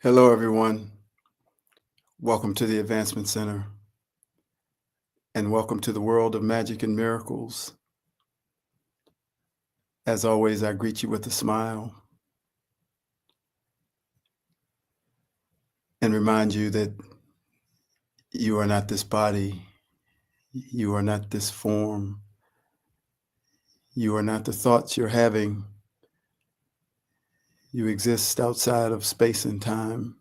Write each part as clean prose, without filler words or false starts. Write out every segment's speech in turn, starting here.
Hello, everyone. Welcome to the Advancement Center, and welcome to the world of magic and miracles. As always, I greet you with a smile and remind you that you are not this body, you are not this form, you are not the thoughts you're having. You exist outside of space and time.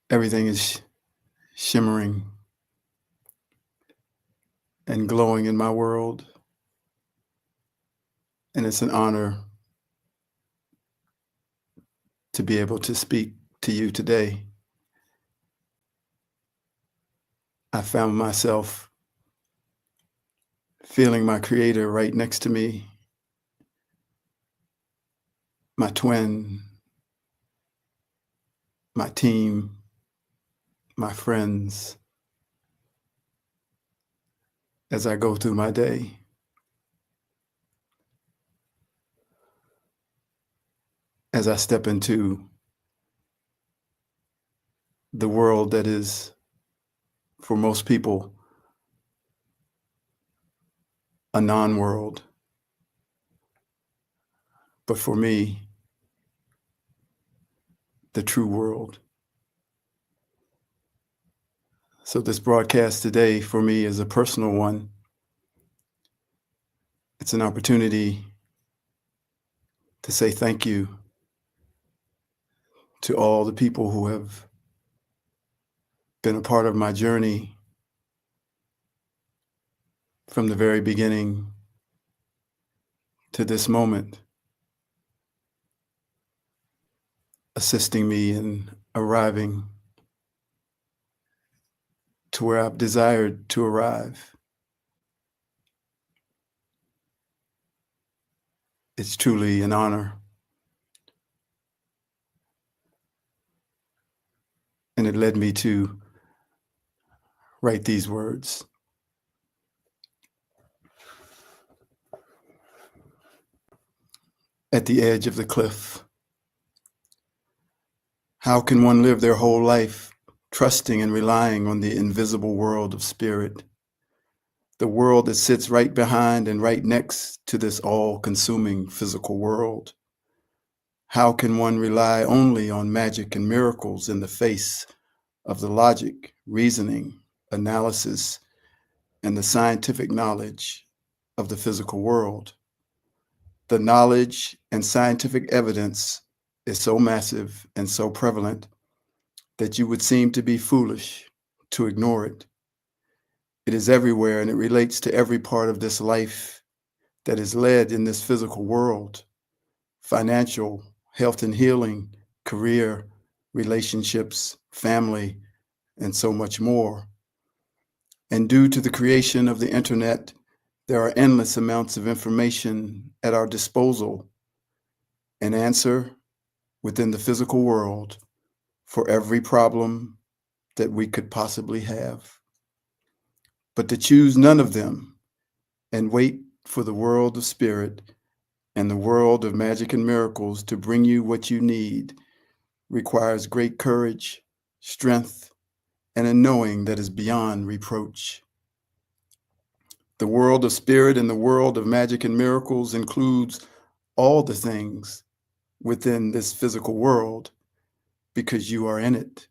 Everything is shimmering and glowing in my world, and it's an honor to be able to speak to you today. I found myself feeling my creator right next to me, my twin, my team, my friends, as I go through my day. As I step into the world that is, for most people, a non-world. But for me, the true world. So this broadcast today for me is a personal one. It's an opportunity to say thank you to all the people who have been a part of my journey from the very beginning to this moment, assisting me in arriving to where I've desired to arrive. It's truly an honor. And it led me to write these words. At the edge of the cliff, how can one live their whole life trusting and relying on the invisible world of spirit, the world that sits right behind and right next to this all-consuming physical world? How can one rely only on magic and miracles in the face of the logic, reasoning, analysis, and the scientific knowledge of the physical world? The knowledge and scientific evidence is so massive and so prevalent that you would seem to be foolish to ignore it. It is everywhere, and it relates to every part of this life that is led in this physical world: financial, health and healing, career, relationships, family, and so much more. And due to the creation of the internet, there are endless amounts of information at our disposal, an answer within the physical world for every problem that we could possibly have. But to choose none of them and wait for the world of spirit and the world of magic and miracles to bring you what you need requires great courage, strength, and a knowing that is beyond reproach. The world of spirit and the world of magic and miracles includes all the things within this physical world because you are in it.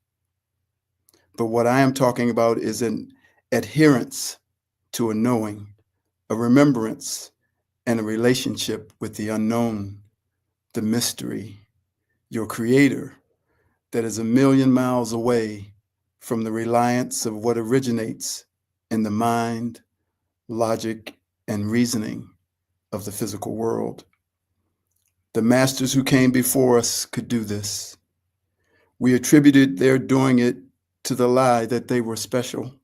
But what I am talking about is an adherence to a knowing, a remembrance, and a relationship with the unknown, the mystery, your creator that is a million miles away from the reliance of what originates in the mind, logic, and reasoning of the physical world. The masters who came before us could do this. We attributed their doing it to the lie that they were special,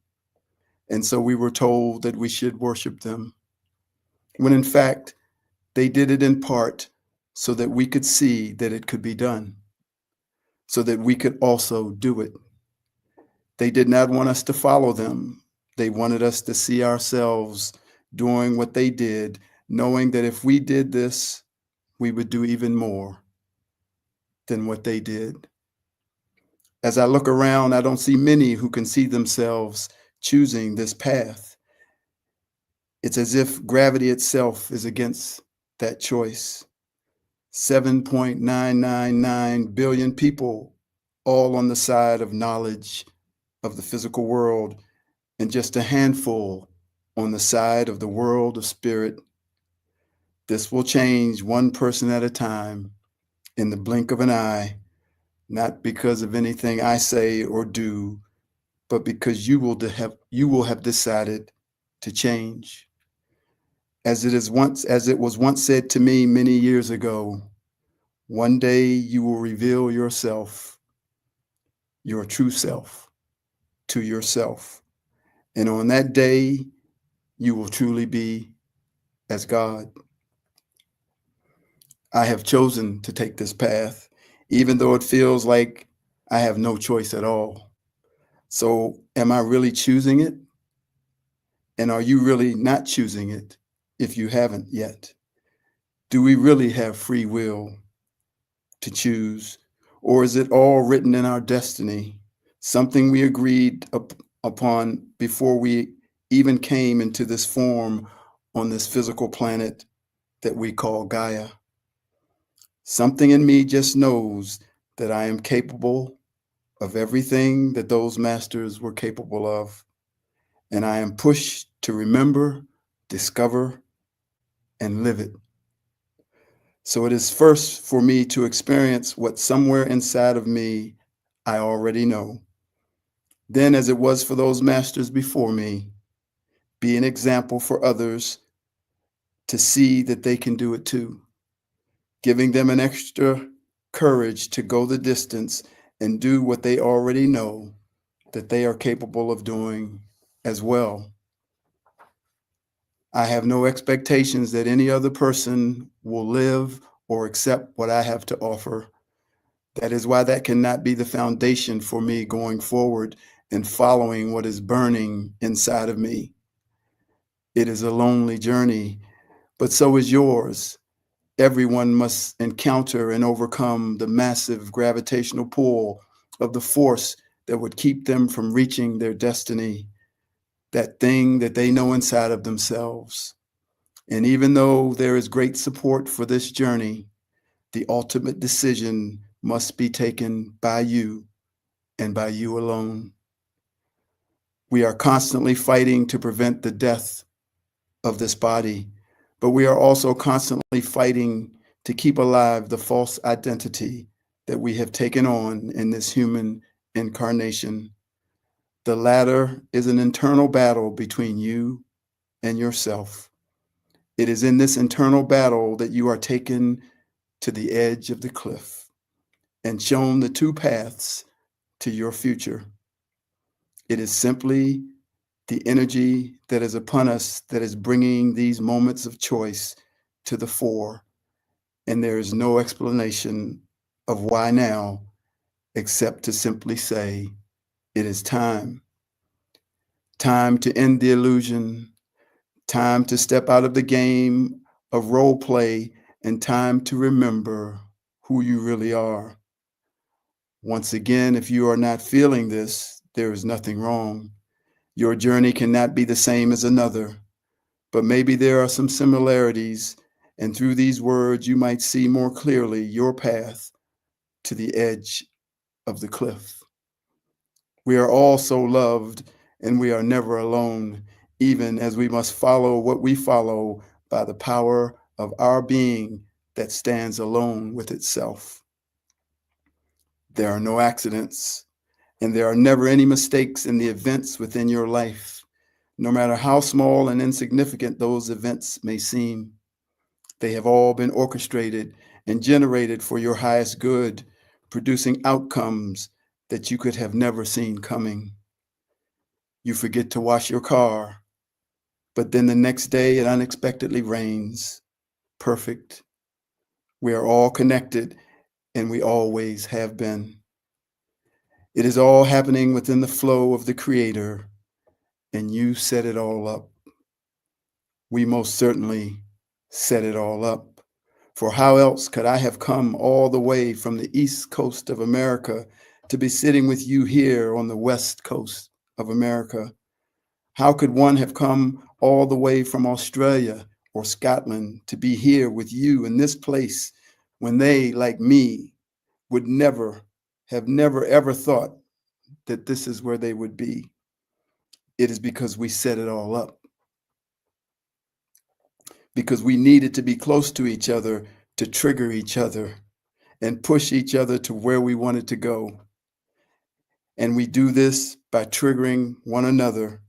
and so we were told that we should worship them, when in fact, they did it in part so that we could see that it could be done, so that we could also do it. They did not want us to follow them. They wanted us to see ourselves doing what they did, knowing that if we did this, we would do even more than what they did. As I look around, I don't see many who can see themselves choosing this path. It's as if gravity itself is against that choice. 7.999 billion people, all on the side of knowledge of the physical world, and just a handful on the side of the world of spirit. This will change one person at a time in the blink of an eye, not because of anything I say or do, but because you will have decided to change. As it was once said to me many years ago, one day you will reveal yourself, your true self, to yourself. And on that day, you will truly be as God. I have chosen to take this path, even though it feels like I have no choice at all. So, am I really choosing it? And are you really not choosing it if you haven't yet? Do we really have free will to choose? Or is it all written in our destiny, something we agreed upon before we even came into this form on this physical planet that we call Gaia? Something in me just knows that I am capable of everything that those masters were capable of, and I am pushed to remember, discover, and live it. So it is first for me to experience what somewhere inside of me I already know. Then, as it was for those masters before me, be an example for others to see that they can do it too, giving them an extra courage to go the distance and do what they already know that they are capable of doing as well. I have no expectations that any other person will live or accept what I have to offer. That is why that cannot be the foundation for me going forward and following what is burning inside of me. It is a lonely journey, but so is yours. Everyone must encounter and overcome the massive gravitational pull of the force that would keep them from reaching their destiny, that thing that they know inside of themselves. And even though there is great support for this journey, the ultimate decision must be taken by you and by you alone. We are constantly fighting to prevent the death of this body, but we are also constantly fighting to keep alive the false identity that we have taken on in this human incarnation. The latter is an internal battle between you and yourself. It is in this internal battle that you are taken to the edge of the cliff and shown the two paths to your future. It is simply the energy that is upon us that is bringing these moments of choice to the fore, and there is no explanation of why now except to simply say, it is time. Time to end the illusion, time to step out of the game of role play, and time to remember who you really are. Once again, if you are not feeling this, there is nothing wrong. Your journey cannot be the same as another, but maybe there are some similarities, and through these words, you might see more clearly your path to the edge of the cliff. We are all so loved, and we are never alone, even as we must follow what we follow by the power of our being that stands alone with itself. There are no accidents, and there are never any mistakes in the events within your life, no matter how small and insignificant those events may seem. They have all been orchestrated and generated for your highest good, producing outcomes that you could have never seen coming. You forget to wash your car, but then the next day it unexpectedly rains. Perfect. We are all connected, and we always have been. It is all happening within the flow of the Creator, and you set it all up. We most certainly set it all up. For how else could I have come all the way from the East Coast of America to be sitting with you here on the West Coast of America? How could one have come all the way from Australia or Scotland to be here with you in this place when they, like me, would never ever thought that this is where they would be? It is because we set it all up. Because we needed to be close to each other to trigger each other and push each other to where we wanted to go. And we do this by triggering one another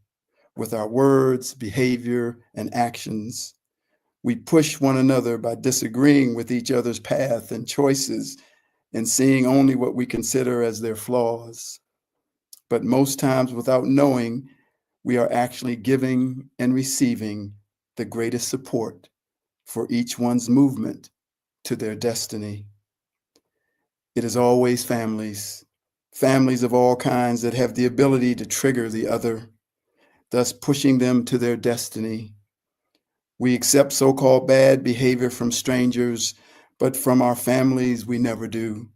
with our words, behavior, and actions. We push one another by disagreeing with each other's path and choices and seeing only what we consider as their flaws. But most times, without knowing, we are actually giving and receiving the greatest support for each one's movement to their destiny. It is always families, families of all kinds that have the ability to trigger the other, thus pushing them to their destiny. We accept so-called bad behavior from strangers, but from our families, we never do.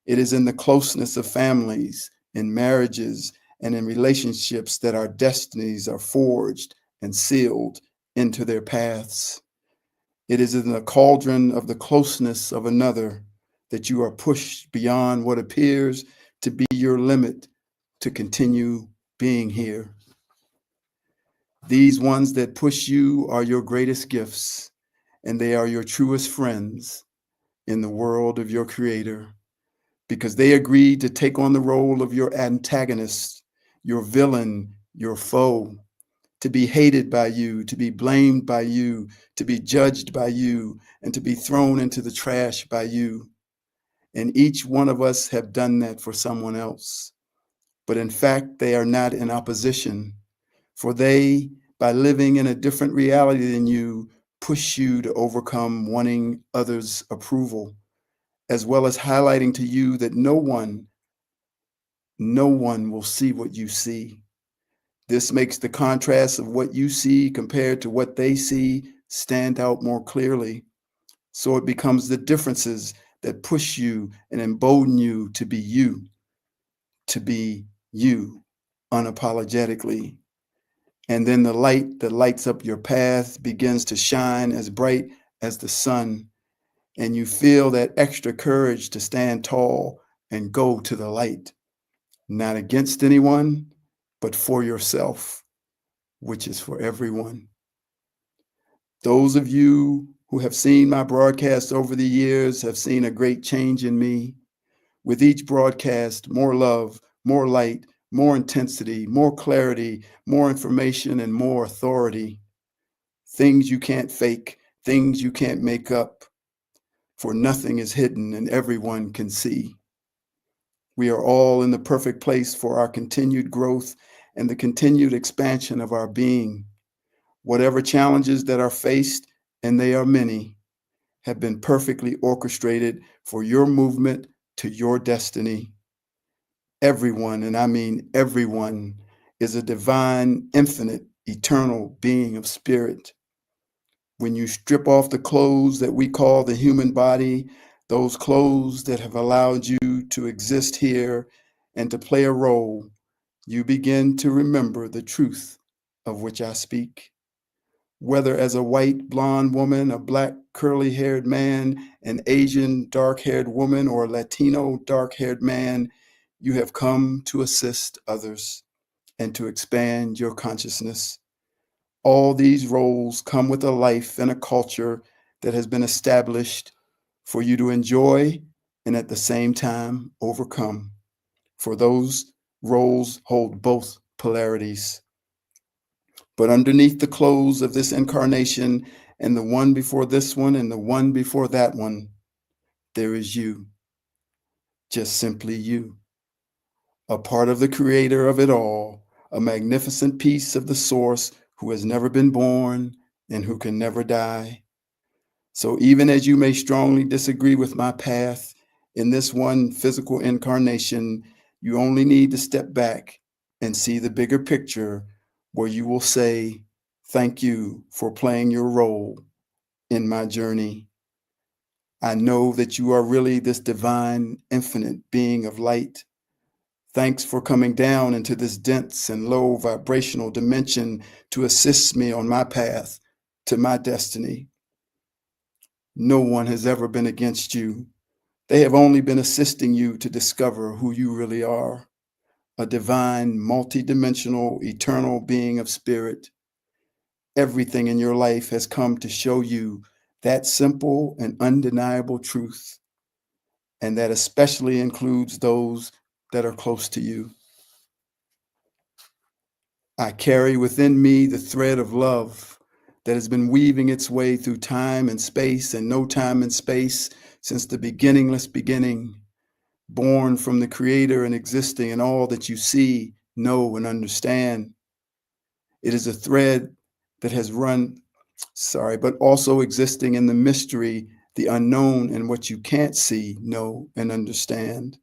It is in the closeness of families, in marriages, and in relationships that our destinies are forged and sealed into their paths. It is in the cauldron of the closeness of another that you are pushed beyond what appears to be your limit to continue being here. These ones that push you are your greatest gifts, and they are your truest friends in the world of your Creator, because they agreed to take on the role of your antagonist, your villain, your foe, to be hated by you, to be blamed by you, to be judged by you, and to be thrown into the trash by you. And each one of us have done that for someone else. But in fact, they are not in opposition, for they, by living in a different reality than you, push you to overcome wanting others' approval, as well as highlighting to you that no one will see what you see. This makes the contrast of what you see compared to what they see stand out more clearly. So it becomes the differences that push you and embolden you to be you unapologetically. And then the light that lights up your path begins to shine as bright as the sun, and you feel that extra courage to stand tall and go to the light, not against anyone, but for yourself, which is for everyone. Those of you who have seen my broadcasts over the years have seen a great change in me. With each broadcast, more love, more light, more intensity, more clarity, more information, and more authority. Things you can't fake, things you can't make up, for nothing is hidden and everyone can see. We are all in the perfect place for our continued growth and the continued expansion of our being. Whatever challenges that are faced, and they are many, have been perfectly orchestrated for your movement to your destiny. Everyone, and I mean everyone, is a divine, infinite, eternal being of spirit. When you strip off the clothes that we call the human body, those clothes that have allowed you to exist here and to play a role, you begin to remember the truth of which I speak. Whether as a white blonde woman, a black curly haired man, an Asian dark haired woman, or a Latino dark haired man, you have come to assist others and to expand your consciousness. All these roles come with a life and a culture that has been established for you to enjoy and at the same time overcome. For those roles hold both polarities. But underneath the clothes of this incarnation and the one before this one and the one before that one, there is you, just simply you, a part of the creator of it all, a magnificent piece of the source who has never been born and who can never die. So even as you may strongly disagree with my path in this one physical incarnation, you only need to step back and see the bigger picture where you will say, thank you for playing your role in my journey. I know that you are really this divine, infinite being of light. Thanks for coming down into this dense and low vibrational dimension to assist me on my path to my destiny. No one has ever been against you. They have only been assisting you to discover who you really are, a divine, multidimensional, eternal being of spirit. Everything in your life has come to show you that simple and undeniable truth, and that especially includes those that are close to you. I carry within me the thread of love that has been weaving its way through time and space and no time and space since the beginningless beginning, born from the Creator and existing in all that you see, know, and understand. It is a thread that has run, but also existing in the mystery, the unknown, and what you can't see, know, and understand.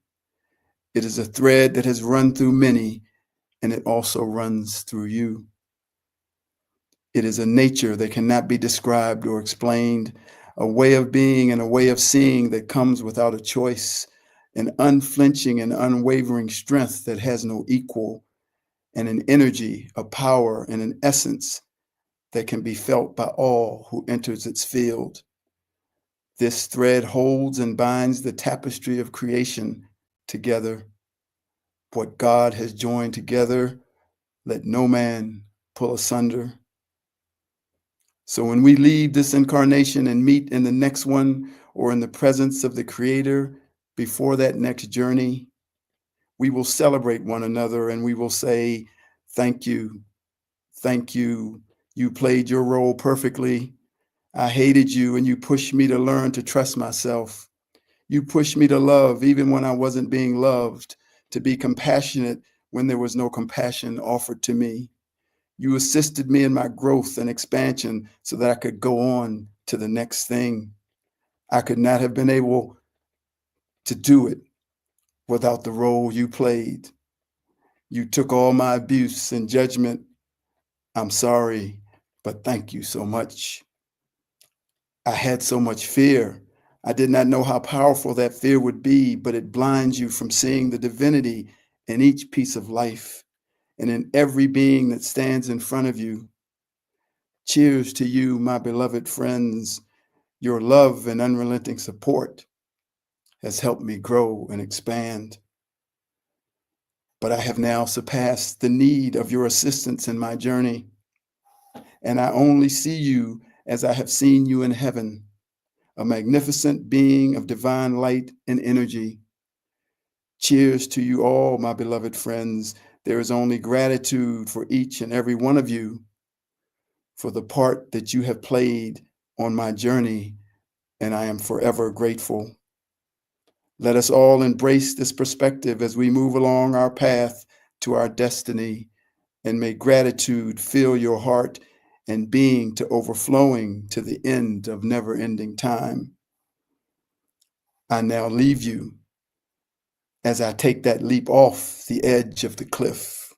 It is a thread that has run through many, and it also runs through you. It is a nature that cannot be described or explained, a way of being and a way of seeing that comes without a choice, an unflinching and unwavering strength that has no equal, and an energy, a power, and an essence that can be felt by all who enters its field. This thread holds and binds the tapestry of creation together. What God has joined together, let no man pull asunder. So when we leave this incarnation and meet in the next one, or in the presence of the Creator before that next journey, we will celebrate one another and we will say, thank you, thank you. You played your role perfectly. I hated you and you pushed me to learn to trust myself. You pushed me to love even when I wasn't being loved, to be compassionate when there was no compassion offered to me. You assisted me in my growth and expansion so that I could go on to the next thing. I could not have been able to do it without the role you played. You took all my abuse and judgment. I'm sorry, but thank you so much. I had so much fear. I did not know how powerful that fear would be, but it blinds you from seeing the divinity in each piece of life and in every being that stands in front of you. Cheers to you, my beloved friends. Your love and unrelenting support has helped me grow and expand. But I have now surpassed the need of your assistance in my journey, and I only see you as I have seen you in heaven, a magnificent being of divine light and energy. Cheers to you all, my beloved friends. There is only gratitude for each and every one of you for the part that you have played on my journey, and I am forever grateful. Let us all embrace this perspective as we move along our path to our destiny, and may gratitude fill your heart and being to overflowing to the end of never-ending time. I now leave you as I take that leap off the edge of the cliff.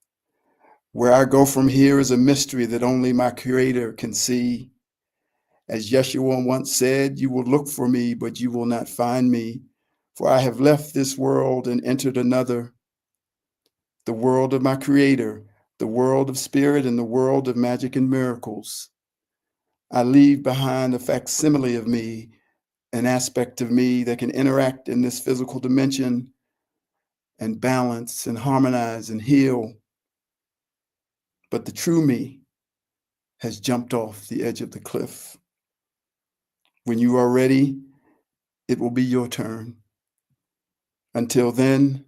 Where I go from here is a mystery that only my Creator can see. As Yeshua once said, you will look for me, but you will not find me, for I have left this world and entered another, the world of my Creator, the world of spirit, and the world of magic and miracles. I leave behind a facsimile of me, an aspect of me that can interact in this physical dimension and balance and harmonize and heal. But the true me has jumped off the edge of the cliff. When you are ready, it will be your turn. Until then,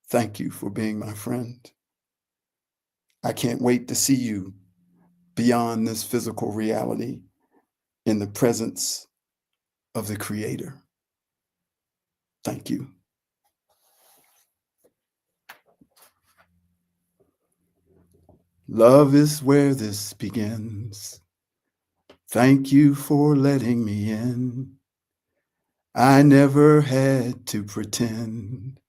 thank you for being my friend. I can't wait to see you beyond this physical reality in the presence of the Creator. Thank you. Love is where this begins. Thank you for letting me in. I never had to pretend.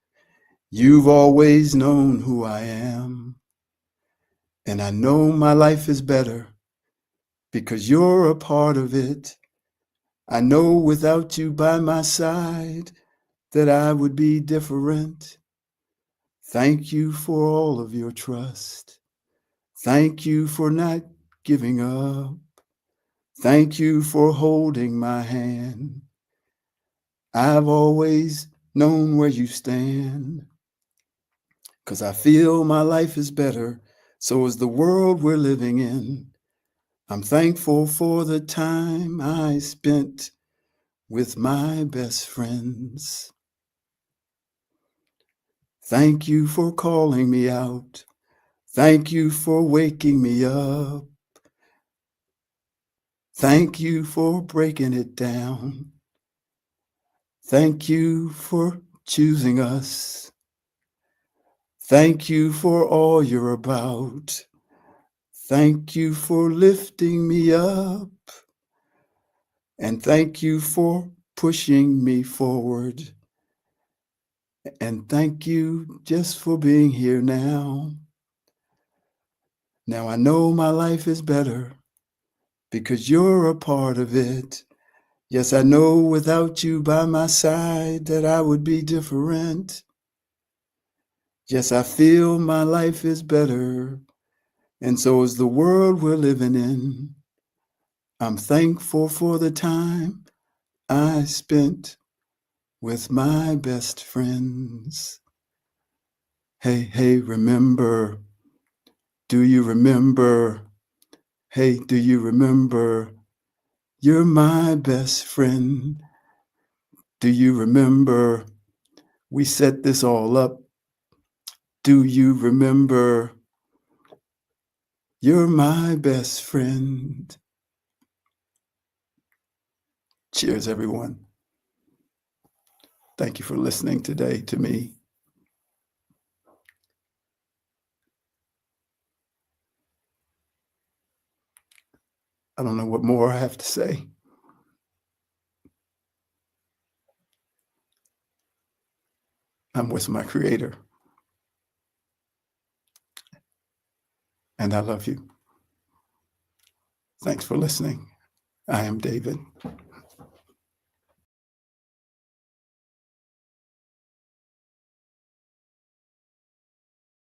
You've always known who I am. And I know my life is better because you're a part of it. I know without you by my side that I would be different. Thank you for all of your trust. Thank you for not giving up. Thank you for holding my hand. I've always known where you stand, 'cause I feel my life is better. So is the world we're living in. I'm thankful for the time I spent with my best friends. Thank you for calling me out. Thank you for waking me up. Thank you for breaking it down. Thank you for choosing us. Thank you for all you're about. Thank you for lifting me up. And thank you for pushing me forward. And thank you just for being here now. Now I know my life is better because you're a part of it. Yes, I know without you by my side that I would be different. Yes, I feel my life is better, and so is the world we're living in. I'm thankful for the time I spent with my best friends. Hey, hey, remember, do you remember? Hey, do you remember? You're my best friend. Do you remember? We set this all up. Do you remember? You're my best friend. Cheers, everyone. Thank you for listening today to me. I don't know what more I have to say. I'm with my Creator, and I love you. Thanks for listening. I am David.